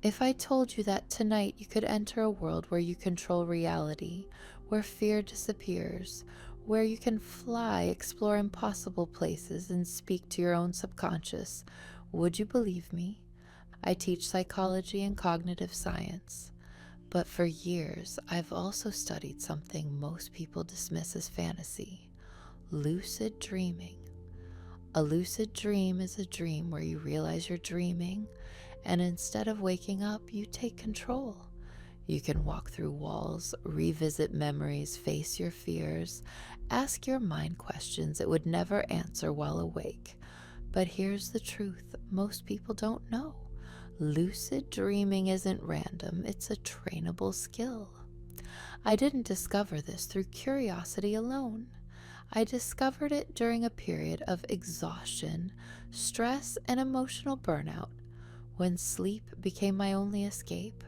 If I told you that tonight you could enter a world where you control reality, where fear disappears, where you can fly, explore impossible places, and speak to your own subconscious, would you believe me? I teach psychology and cognitive science, but for years I've also studied something most people dismiss as fantasy: lucid dreaming. A lucid dream is a dream where you realize you're dreaming, and instead of waking up, you take control. You can walk through walls, revisit memories, face your fears, ask your mind questions it would never answer while awake. But here's the truth: most people don't know. Lucid dreaming isn't random, it's a trainable skill. I didn't discover this through curiosity alone. I discovered it during a period of exhaustion, stress, and emotional burnout, when sleep became my only escape.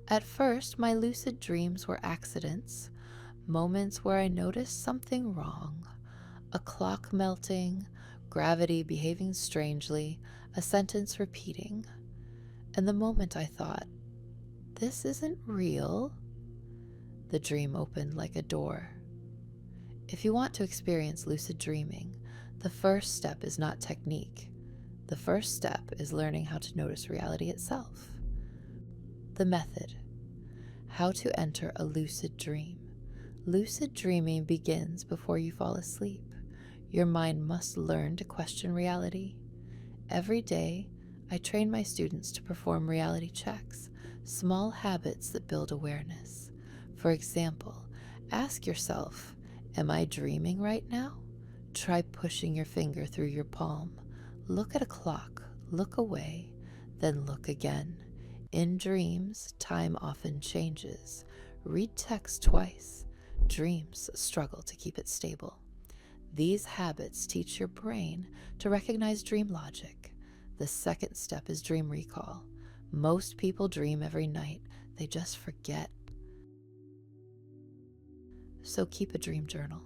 At first, my lucid dreams were accidents, moments where I noticed something wrong: a clock melting, gravity behaving strangely, a sentence repeating. And the moment I thought, this isn't real, the dream opened like a door. If you want to experience lucid dreaming, the first step is not technique. The first step is learning how to notice reality itself. The method: how to enter a lucid dream. Lucid dreaming begins before you fall asleep. Your mind must learn to question reality. Every day, I train my students to perform reality checks, small habits that build awareness. For example, ask yourself, am I dreaming right now? Try pushing your finger through your palm. Look at a clock, look away, then look again. In dreams, time often changes. Read text twice. Dreams struggle to keep it stable. These habits teach your brain to recognize dream logic. The second step is dream recall. Most people dream every night, they just forget. So keep a dream journal.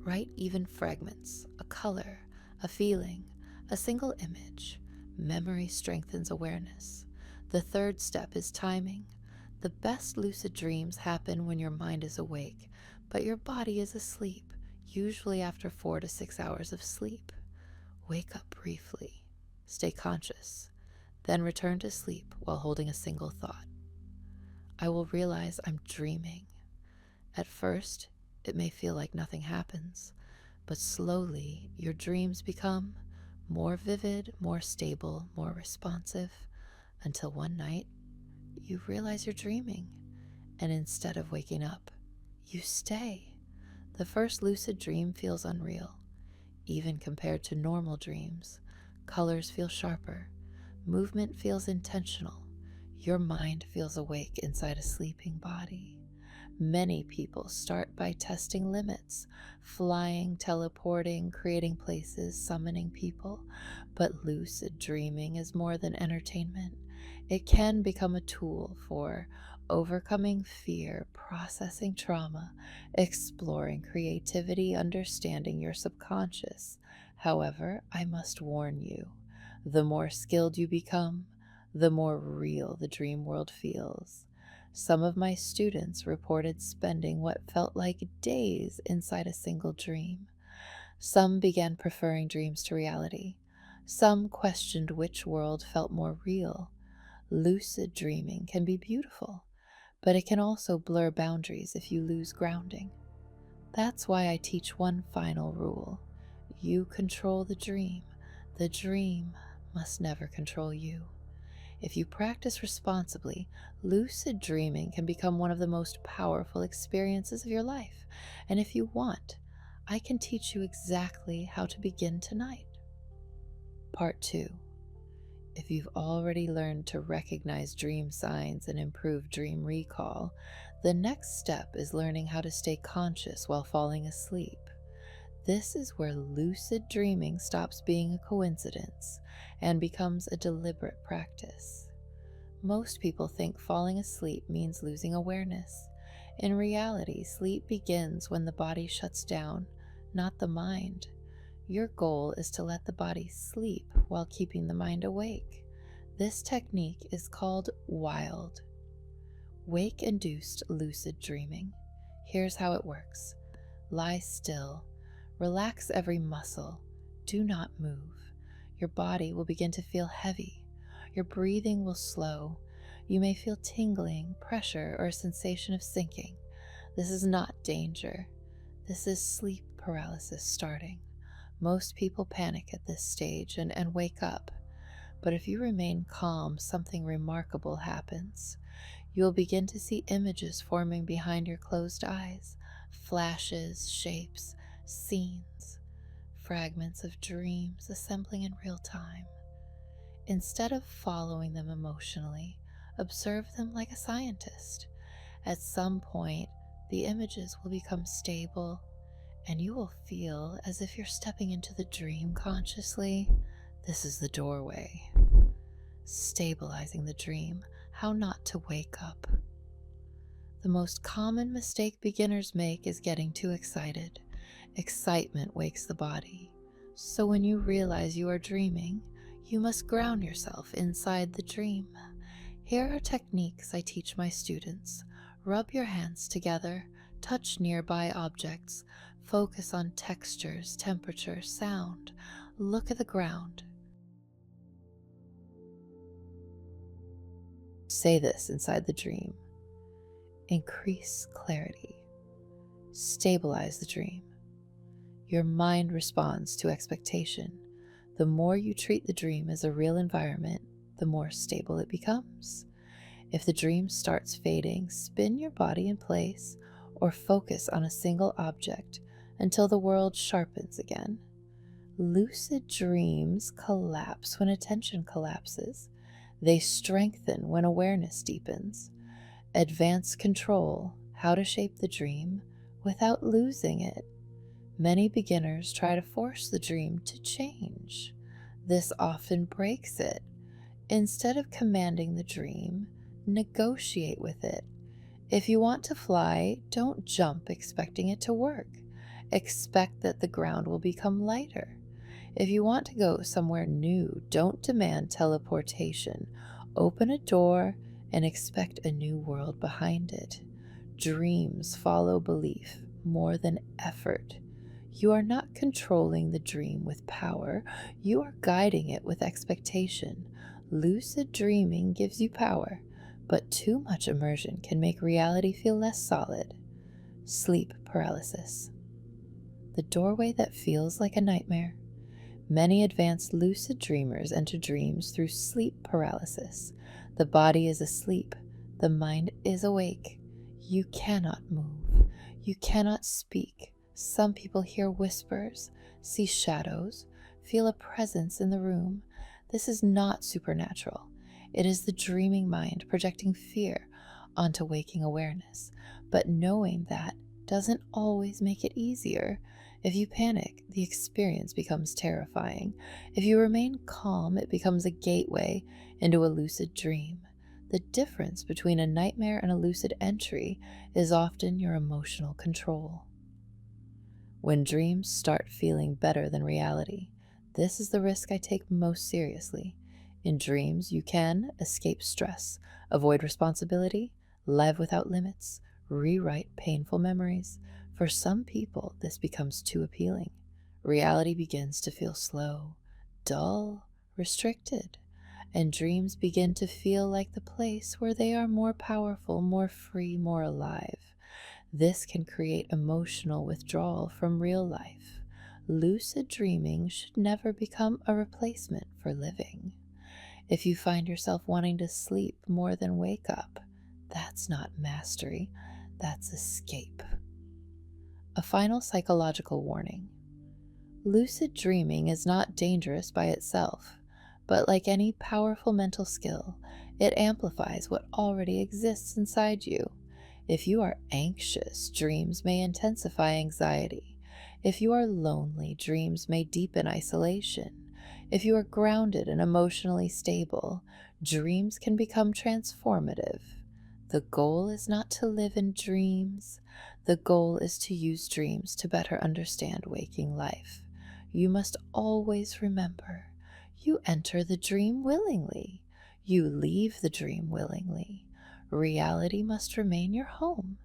Write even fragments, a color, a feeling, a single image. Memory strengthens awareness. The third step is timing. The best lucid dreams happen when your mind is awake, but your body is asleep, usually after 4 to 6 hours of sleep. Wake up briefly, stay conscious, then return to sleep while holding a single thought. I will realize I'm dreaming. At first, it may feel like nothing happens, but slowly your dreams become more vivid, more stable, more responsive, until one night you realize you're dreaming, and instead of waking up, you stay. The first lucid dream feels unreal. Even compared to normal dreams, colors feel sharper, movement feels intentional, your mind feels awake inside a sleeping body. Many people start by testing limits, flying, teleporting, creating places, summoning people. But lucid dreaming is more than entertainment. It can become a tool for overcoming fear, processing trauma, exploring creativity, understanding your subconscious. However, I must warn you, the more skilled you become, the more real the dream world feels. Some of my students reported spending what felt like days inside a single dream. Some began preferring dreams to reality. Some questioned which world felt more real. Lucid dreaming can be beautiful, but it can also blur boundaries if you lose grounding. That's why I teach one final rule: you control the dream. The dream must never control you. If you practice responsibly, lucid dreaming can become one of the most powerful experiences of your life. And if you want, I can teach you exactly how to begin tonight. Part 2. If you've already learned to recognize dream signs and improve dream recall, the next step is learning how to stay conscious while falling asleep. This is where lucid dreaming stops being a coincidence and becomes a deliberate practice. Most people think falling asleep means losing awareness. In reality, sleep begins when the body shuts down, not the mind. Your goal is to let the body sleep while keeping the mind awake. This technique is called wild, wake-induced lucid dreaming. Here's how it works. Lie still, relax every muscle, do not move. Your body will begin to feel heavy. Your breathing will slow. You may feel tingling, pressure, or a sensation of sinking. This is not danger. This is sleep paralysis starting. Most people panic at this stage and wake up. But if you remain calm, something remarkable happens. You will begin to see images forming behind your closed eyes, flashes, shapes, scenes, fragments of dreams assembling in real time. Instead of following them emotionally, observe them like a scientist. At some point, the images will become stable, and you will feel as if you're stepping into the dream consciously. This is the doorway. Stabilizing the dream, how not to wake up. The most common mistake beginners make is getting too excited. Excitement wakes the body. So when you realize you are dreaming, you must ground yourself inside the dream. Here are techniques I teach my students. Rub your hands together, touch nearby objects, focus on textures, temperature, sound. Look at the ground. Say this inside the dream. Increase clarity. Stabilize the dream. Your mind responds to expectation. The more you treat the dream as a real environment, the more stable it becomes. If the dream starts fading, spin your body in place or focus on a single object until the world sharpens again. Lucid dreams collapse when attention collapses. They strengthen when awareness deepens. Advanced control, how to shape the dream without losing it. Many beginners try to force the dream to change. This often breaks it. Instead of commanding the dream, negotiate with it. If you want to fly, don't jump expecting it to work. Expect that the ground will become lighter. If you want to go somewhere new, don't demand teleportation. Open a door and expect a new world behind it. Dreams follow belief more than effort. You are not controlling the dream with power. You are guiding it with expectation. Lucid dreaming gives you power, but too much immersion can make reality feel less solid. Sleep paralysis. The doorway that feels like a nightmare. Many advanced lucid dreamers enter dreams through sleep paralysis. The body is asleep. The mind is awake. You cannot move. You cannot speak. Some people hear whispers, see shadows, feel a presence in the room. This is not supernatural. It is the dreaming mind projecting fear onto waking awareness. But knowing that doesn't always make it easier. If you panic, the experience becomes terrifying. If you remain calm, it becomes a gateway into a lucid dream. The difference between a nightmare and a lucid entry is often your emotional control. When dreams start feeling better than reality, this is the risk I take most seriously. In dreams, you can escape stress, avoid responsibility, live without limits, rewrite painful memories. For some people, this becomes too appealing. Reality begins to feel slow, dull, restricted, and dreams begin to feel like the place where they are more powerful, more free, more alive. This can create emotional withdrawal from real life. Lucid dreaming should never become a replacement for living. If you find yourself wanting to sleep more than wake up, that's not mastery, that's escape. A final psychological warning. Lucid dreaming is not dangerous by itself, but like any powerful mental skill, it amplifies what already exists inside you. If you are anxious, dreams may intensify anxiety. If you are lonely, dreams may deepen isolation. If you are grounded and emotionally stable, dreams can become transformative. The goal is not to live in dreams. The goal is to use dreams to better understand waking life. You must always remember, you enter the dream willingly. You leave the dream willingly. Reality must remain your home.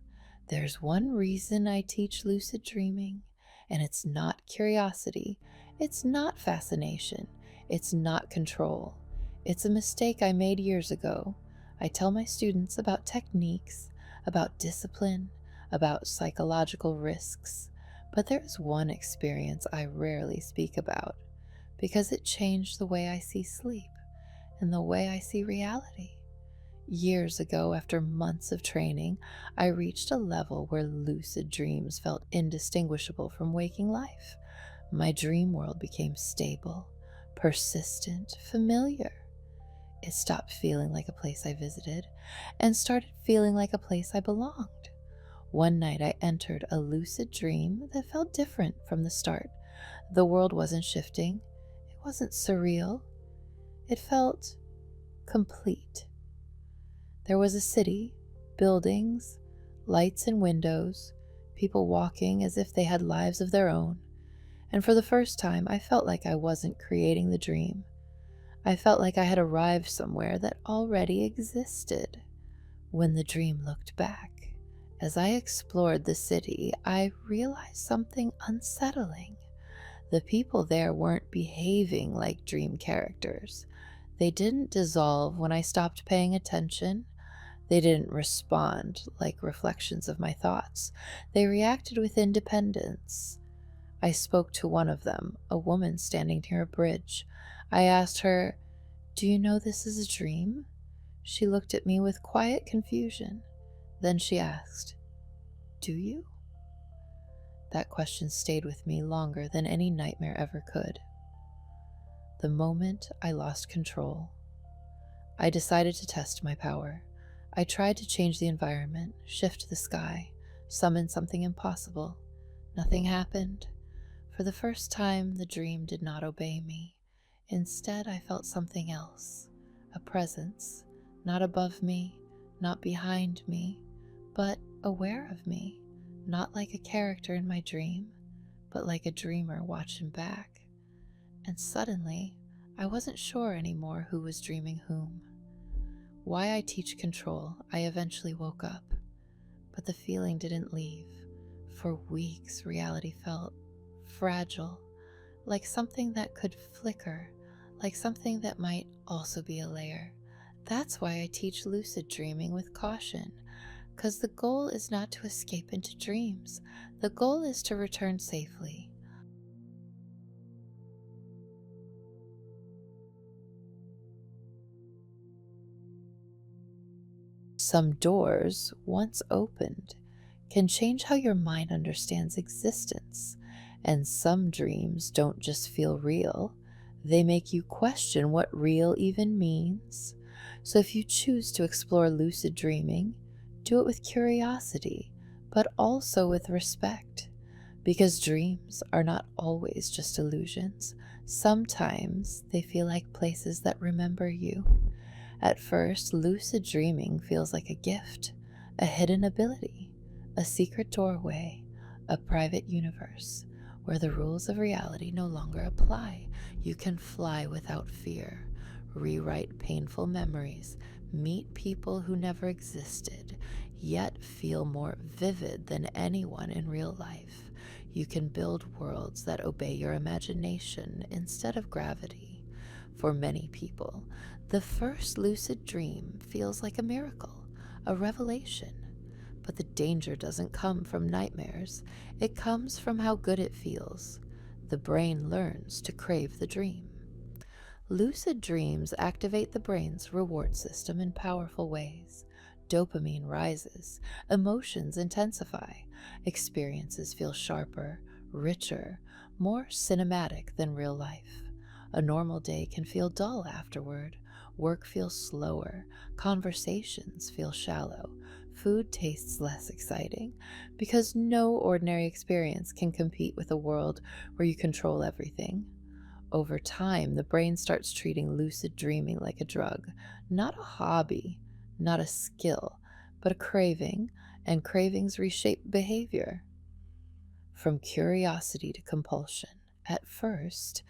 There's one reason I teach lucid dreaming, and it's not curiosity, it's not fascination, it's not control. It's a mistake I made years ago. I tell my students about techniques, about discipline, about psychological risks, but there's one experience I rarely speak about because it changed the way I see sleep and the way I see reality. Years ago, after months of training, I reached a level where lucid dreams felt indistinguishable from waking life. My dream world became stable, persistent, familiar. It stopped feeling like a place I visited and started feeling like a place I belonged. One night I entered a lucid dream that felt different from the start. The world wasn't shifting, it wasn't surreal, it felt complete. There was a city, buildings, lights and windows, people walking as if they had lives of their own, and for the first time I felt like I wasn't creating the dream. I felt like I had arrived somewhere that already existed. When the dream looked back, as I explored the city, I realized something unsettling. The people there weren't behaving like dream characters. They didn't dissolve when I stopped paying attention. They didn't respond like reflections of my thoughts. They reacted with independence. I spoke to one of them, a woman standing near a bridge. I asked her, "Do you know this is a dream?" She looked at me with quiet confusion. Then she asked, "Do you?" That question stayed with me longer than any nightmare ever could. The moment I lost control, I decided to test my power. I tried to change the environment, shift the sky, summon something impossible. Nothing happened. For the first time, the dream did not obey me. Instead, I felt something else, a presence, not above me, not behind me, but aware of me, not like a character in my dream, but like a dreamer watching back. And suddenly, I wasn't sure anymore who was dreaming whom. Why I teach control, I eventually woke up, but the feeling didn't leave. For weeks, reality felt fragile, like something that could flicker, like something that might also be a layer. That's why I teach lucid dreaming with caution, because the goal is not to escape into dreams. The goal is to return safely. Some doors, once opened, can change how your mind understands existence, and some dreams don't just feel real, they make you question what real even means. So if you choose to explore lucid dreaming, do it with curiosity, but also with respect, because dreams are not always just illusions. Sometimes they feel like places that remember you. At first, lucid dreaming feels like a gift, a hidden ability, a secret doorway, a private universe where the rules of reality no longer apply. You can fly without fear, rewrite painful memories, meet people who never existed, yet feel more vivid than anyone in real life. You can build worlds that obey your imagination instead of gravity. For many people, the first lucid dream feels like a miracle, a revelation. But the danger doesn't come from nightmares, it comes from how good it feels. The brain learns to crave the dream. Lucid dreams activate the brain's reward system in powerful ways. Dopamine rises, emotions intensify, experiences feel sharper, richer, more cinematic than real life. A normal day can feel dull afterward. Work feels slower, conversations feel shallow, food tastes less exciting, because no ordinary experience can compete with a world where you control everything. Over time, the brain starts treating lucid dreaming like a drug, not a hobby, not a skill, but a craving, and cravings reshape behavior. From curiosity to compulsion. At first,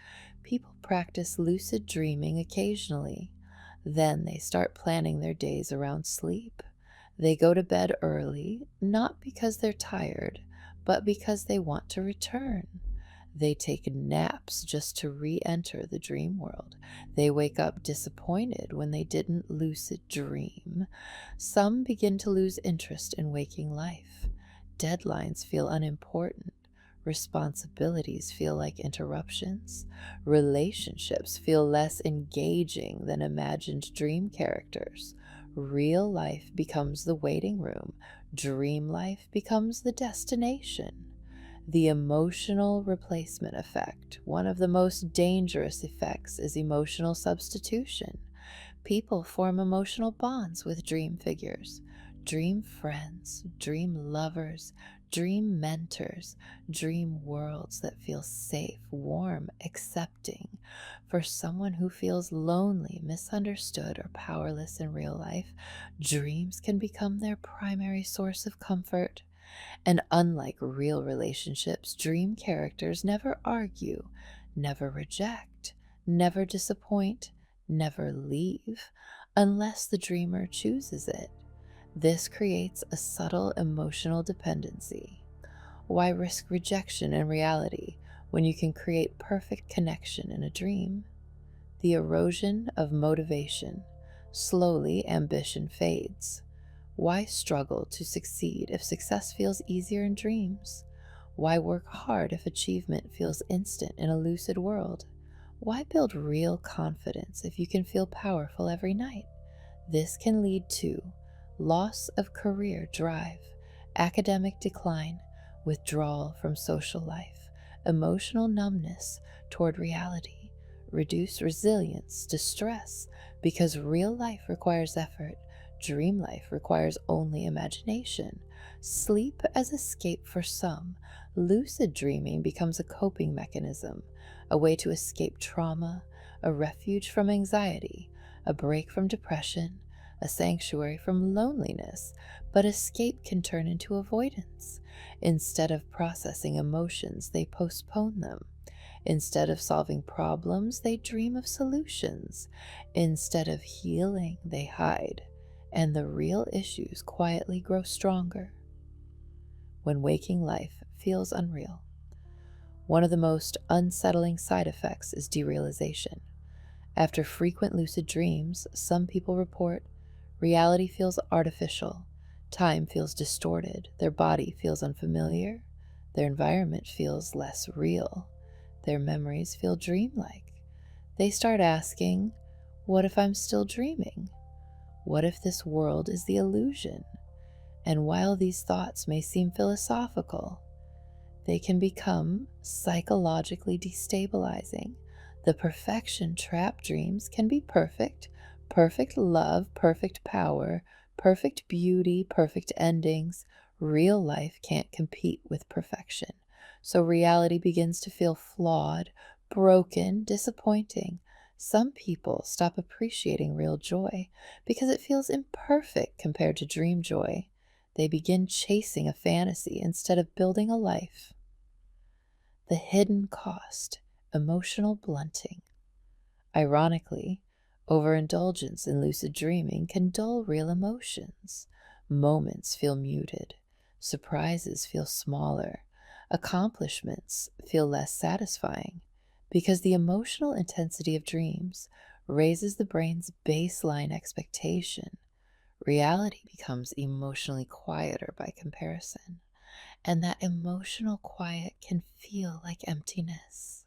people practice lucid dreaming occasionally. Then they start planning their days around sleep. They go to bed early, not because they're tired, but because they want to return. They take naps just to re enter the dream world. They wake up disappointed when they didn't lucid dream. Some begin to lose interest in waking life. Deadlines feel unimportant. Responsibilities feel like interruptions. Relationships feel less engaging than imagined dream characters. Real life becomes the waiting room. Dream life becomes the destination. The emotional replacement effect. One of the most dangerous effects is emotional substitution. People form emotional bonds with dream figures, dream friends, dream lovers, dream mentors, dream worlds that feel safe, warm, accepting. For someone who feels lonely, misunderstood, or powerless in real life, dreams can become their primary source of comfort. And unlike real relationships, dream characters never argue, never reject, never disappoint, never leave, unless the dreamer chooses it. This creates a subtle emotional dependency. Why risk rejection in reality when you can create perfect connection in a dream? The erosion of motivation. Slowly, ambition fades. Why struggle to succeed if success feels easier in dreams? Why work hard if achievement feels instant in a lucid world? Why build real confidence if you can feel powerful every night? This can lead to loss of career drive, academic decline, withdrawal from social life, emotional numbness toward reality, reduced resilience to stress because real life requires effort. Dream life requires only imagination. Sleep as escape for some. Lucid dreaming becomes a coping mechanism, a way to escape trauma, a refuge from anxiety, a break from depression, a sanctuary from loneliness. But escape can turn into avoidance. Instead of processing emotions, they postpone them. Instead of solving problems, they dream of solutions. Instead of healing, they hide. And the real issues quietly grow stronger. When waking life feels unreal, one of the most unsettling side effects is derealization. After frequent lucid dreams, some people report reality feels artificial, time feels distorted, their body feels unfamiliar, their environment feels less real, their memories feel dreamlike. They start asking, what if I'm still dreaming? What if this world is the illusion? And while these thoughts may seem philosophical, they can become psychologically destabilizing. The perfection trap dreams can be perfect, perfect love, perfect power, perfect beauty, perfect endings. Real life can't compete with perfection. So reality begins to feel flawed, broken, disappointing. Some people stop appreciating real joy because it feels imperfect compared to dream joy. They begin chasing a fantasy instead of building a life. The hidden cost, emotional blunting. Ironically, overindulgence in lucid dreaming can dull real emotions. Moments feel muted, surprises feel smaller, accomplishments feel less satisfying, because the emotional intensity of dreams raises the brain's baseline expectation. Reality becomes emotionally quieter by comparison, and that emotional quiet can feel like emptiness.